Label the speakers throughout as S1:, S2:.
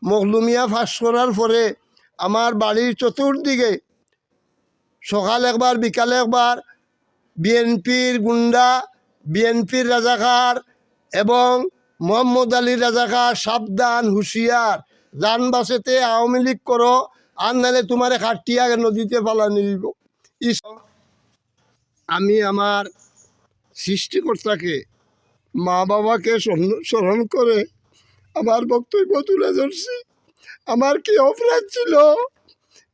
S1: মখলুমিয়া ফাঁস করার পরে আমার বাড়ির চতুর্দিকে সকাল একবার বিকালে একবার বিএনপির গুন্ডা, বিএনপির রাজাকার এবং মোহাম্মদ আলী রাজাকার, সাবধান হুঁশিয়ার, যান বাসেতে আওয়ামী লীগ করো, আর নাহলে তোমার খাটিয়া নদীতে পালানি দিব। আমি আমার সৃষ্টিকর্তাকে, মা বাবাকে স্মরণ করে আমার বক্তব্য তুলে ধরছি। আমার কি অপরাধ ছিল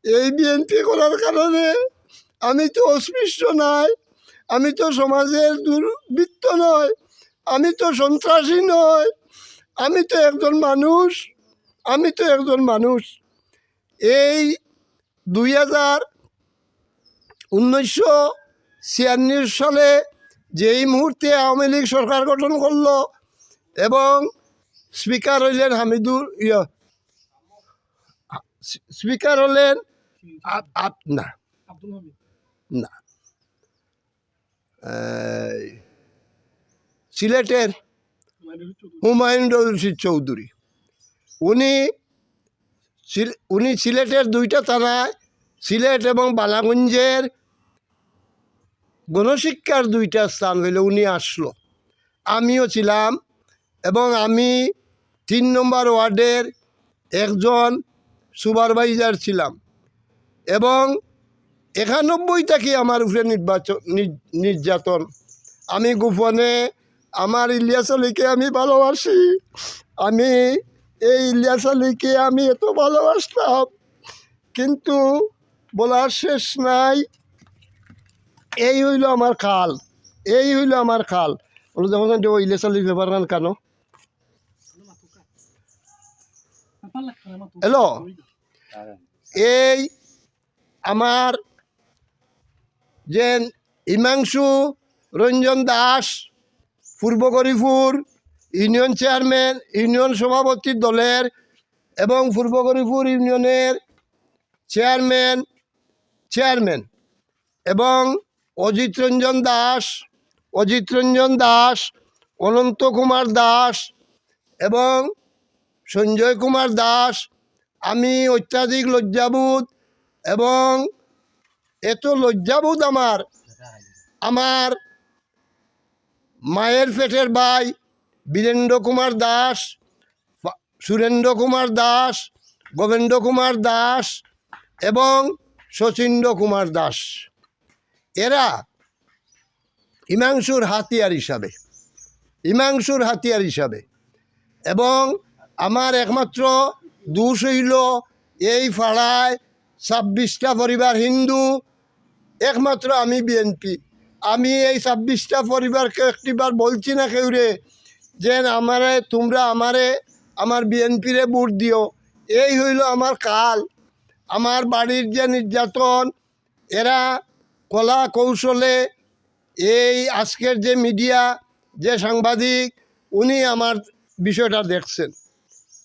S1: এই বিএনপি করার কারণে? আমি তো অস্পৃশ্য নয়, আমি তো সমাজের দুর্বৃত্ত নয়, আমি তো সন্ত্রাসী নয়, আমি তো একজন মানুষ, আমি তো একজন মানুষ। এই 1946 সালে যেই মুহূর্তে আওয়ামী লীগ সরকার গঠন করলো এবং স্পিকার হইলেন স্পিকার হলেন না সিলেটের হুমায়ুন রশিদ চৌধুরী, উনি সিলেটের দুইটা থানায়, সিলেট এবং বালাগঞ্জের গণশিক্ষার দুইটা স্থান হইলে উনি আসলো। আমিও ছিলাম এবং আমি 3 নম্বর ওয়ার্ডের একজন সুপারভাইজার ছিলাম এবং 91 থেকে আমার উপরে নির্যাতন। আমি গোপনে আমার ইলিয়াস আলীকে আমি ভালোবাসি, আমি এই ইলিয়াস আলীকে আমি এত ভালোবাসতাম, কিন্তু বলার শেষ নাই। এই হইল আমার খাল, এই হইল আমার খাল। বলো যখন ইলিয়াস আলীর ব্যাপার কেন হ্যালো, এই আমার যে হিমাংশু রঞ্জন দাস, পূর্ব গরিপুর ইউনিয়ন চেয়ারম্যান, ইউনিয়ন সভাপতি দলের এবং পূর্ব গরিপুর ইউনিয়নের চেয়ারম্যান এবং অজিত রঞ্জন দাস, অনন্ত কুমার দাস এবং সঞ্জয় কুমার দাস। আমি অত্যাধিক লজ্জাবোধ এবং এত লজ্জাবোধ আমার মায়ের পেটের ভাই বীরেন্দ্র কুমার দাস, সুরেন্দ্র কুমার দাস, গোবিন্দ কুমার দাস এবং শচীন্দ্র কুমার দাস, এরা হিমাংশুর হাতিয়ার হিসাবে এবং আমার একমাত্র দোষ হইল এই পাড়ায় 26টা পরিবার হিন্দু, একমাত্র আমি বিএনপি। আমি এই 26টা পরিবারকে একটিবার বলছি না কেউরে যে তোমরা আমার বিএনপিরে ভোট দিও। এই হইল আমার কাল। আমার বাড়ির যে নির্যাতন, এরা কলা কৌশলে এই আজকের যে মিডিয়া, যে সাংবাদিক, উনি আমার বিষয়টা দেখছেন।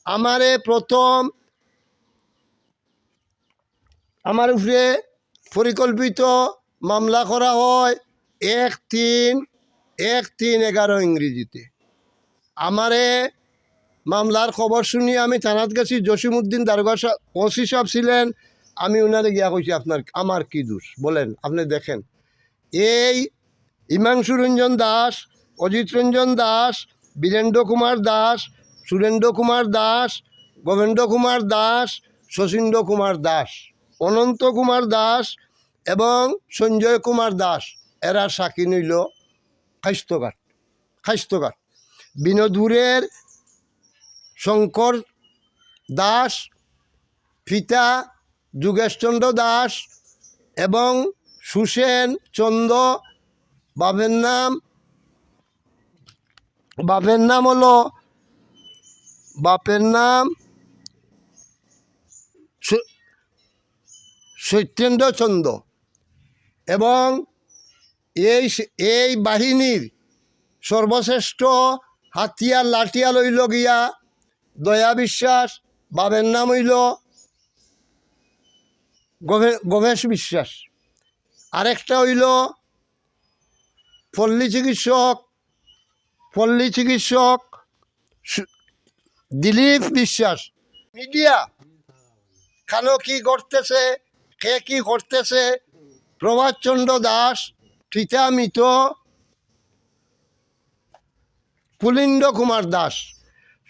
S1: আমারে প্রথম আমার উপরে পরিকল্পিত মামলা করা হয় 1-3-11 ইংরেজিতে। আমারে মামলার খবর শুনিয়ে আমি থানাত গেছি। জসিমউদ্দিন দারোগা ওসি সাহেব ছিলেন, আমি ওনারে গিয়া কইছি আমার কি দোষ বলেন, আপনি দেখেন। এই হিমাংশু রঞ্জন দাস, অজিত রঞ্জন দাস, বীরেন্দ্র কুমার দাস, সুরেন্দ্র কুমার দাস, গোবিন্দ কুমার দাস, শচীন্দ্র কুমার দাস, অনন্ত কুমার দাস এবং সঞ্জয় কুমার দাস, এরা সাক্ষী নিল খাইস্তঘাট। বিনোদপুরের শঙ্কর দাস, পিতা যোগেশচন্দ্র দাস এবং সুসেন চন্দ্র, বাপের নাম সত্যেন্দ্র চন্দ্র এবং এই বাহিনীর সর্বশ্রেষ্ঠ হাতিয়ার লাঠিয়াল হইল গিয়া দয়া বিশ্বাস, বাবের নাম হইল গবেশ বিশ্বাস, আরেকটা হইল পল্লী চিকিৎসক দিলীপ বিশ্বাস মিডিয়া খানো কি করতেছে, কে কি করতেছে, প্রভাতচন্দ্র দাস, তৃতীয়া মিত, পুলিন্দ কুমার দাস,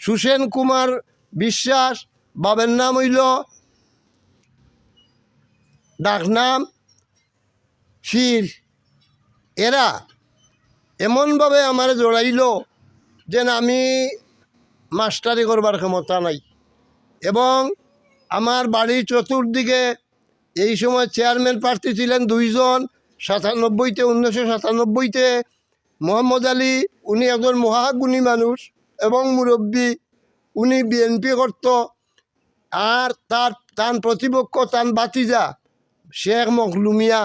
S1: সুসেন কুমার বিশ্বাস, বাবার নাম হইল ডাকনাম ফির। এরা এমনভাবে আমার জড়াইল যেন আমি মাস্টারি করবার ক্ষমতা নাই। এবং আমার বাড়ির চতুর্দিকে এই সময় চেয়ারম্যান প্রার্থী ছিলেন দুইজন, 97-তে 1997-তে মোহাম্মদ আলী, উনি একজন মহাগুণী মানুষ এবং মুরব্বী, উনি বিএনপি করত। আর তার প্রতিপক্ষ তান বাতিজা শেখ মখলুমিয়া,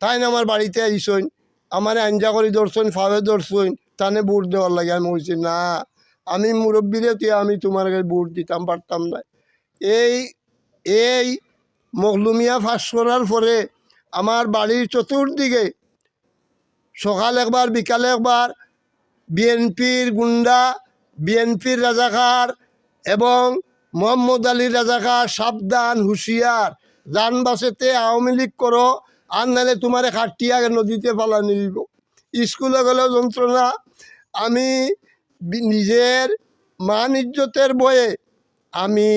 S1: তাই আমার বাড়িতে আইসইন, আমার আঞ্জা করে ধরছেন, ফাবে ধরছেন, তানে ভোট দেওয়ার লাগে। আমি বলছি না, আমি মুরব্বীরে তুই, আমি তোমার কাছে ভোট দিতাম পারতাম না। এই এই মখলুমিয়া ফাঁস করার পরে আমার বাড়ির চতুর্দিকে সকাল একবার বিকালে একবার বিএনপির গুন্ডা, বিএনপির রাজাকার এবং মোহাম্মদ আলীর রাজাকার, সাবধান হুঁশিয়ার, যান বাসেতে আওয়ামী লীগ করো, আর নাহলে তোমার খাটিয়া নদীতে পালানি দিব। স্কুলে গেলেও যন্ত্রণা। আমি নিজের মান ইজ্জতের বয়ে আমি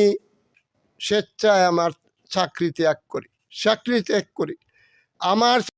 S1: স্বেচ্ছায় আমার চাকরি ত্যাগ করি। আমার